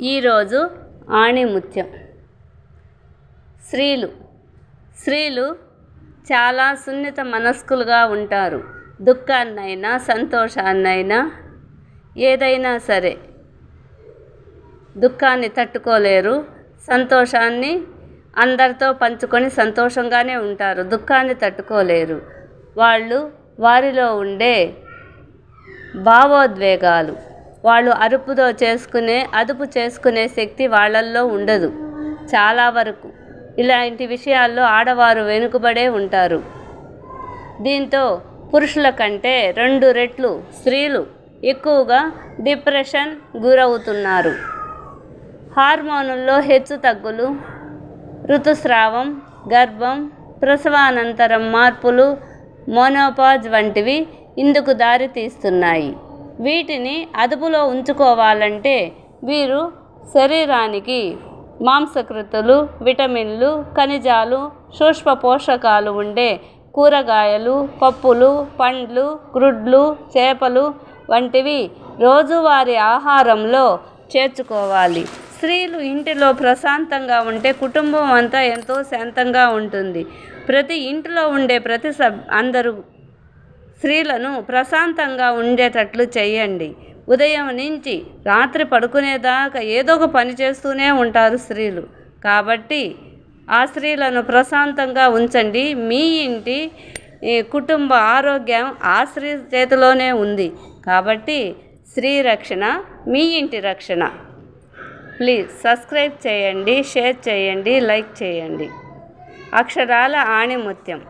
ఈరోజు ఆణిముత్యం. స్త్రీలు చాలా సున్నిత మనస్కులుగా ఉంటారు. దుఃఖాన్నైనా సంతోషాన్నైనా ఏదైనా సరే, దుఃఖాన్ని తట్టుకోలేరు, సంతోషాన్ని అందరితో పంచుకొని సంతోషంగానే ఉంటారు. దుఃఖాన్ని తట్టుకోలేరు. వాళ్ళు వారిలో ఉండే భావోద్వేగాలు వాళ్ళు అదుపు చేసుకునే శక్తి వాళ్ళల్లో ఉండదు. చాలా వరకు ఇలాంటి విషయాల్లో ఆడవారు వెనుకబడే ఉంటారు. దీంతో పురుషుల కంటే 2 రెట్లు స్త్రీలు ఎక్కువగా డిప్రెషన్ గురవుతున్నారు. హార్మోనుల్లో హెచ్చుతగ్గులు, ఋతుస్రావం, గర్భం, ప్రసవానంతరం మార్పులు, మోనోపాజ్ వంటివి ఇందుకు దారి తీస్తున్నాయి. వీటిని అదుపులో ఉంచుకోవాలంటే వీరు శరీరానికి మాంసకృతులు, విటమిన్లు, ఖనిజాలు, సూక్ష్మ పోషకాలు ఉండే కూరగాయలు, పప్పులు, పండ్లు, గ్రుడ్లు, చేపలు వంటివి రోజువారీ ఆహారంలో చేర్చుకోవాలి. స్త్రీలు ఇంటిలో ప్రశాంతంగా ఉంటే కుటుంబం అంతా ఎంతో శాంతంగా ఉంటుంది. ప్రతి ఇంటిలో ఉండే అందరూ స్త్రీలను ప్రశాంతంగా ఉండేటట్లు చేయండి. ఉదయం నుంచి రాత్రి పడుకునేదాకా ఏదో ఒక పని చేస్తూనే ఉంటారు స్త్రీలు. కాబట్టి ఆ స్త్రీలను ప్రశాంతంగా ఉంచండి. మీ ఇంటి కుటుంబ ఆరోగ్యం ఆ స్త్రీ చేతిలోనే ఉంది. కాబట్టి స్త్రీ రక్షణ మీ ఇంటి రక్షణ. ప్లీజ్ సబ్స్క్రైబ్ చేయండి, షేర్ చేయండి, లైక్ చేయండి. అక్షరాల ఆణిముత్యం.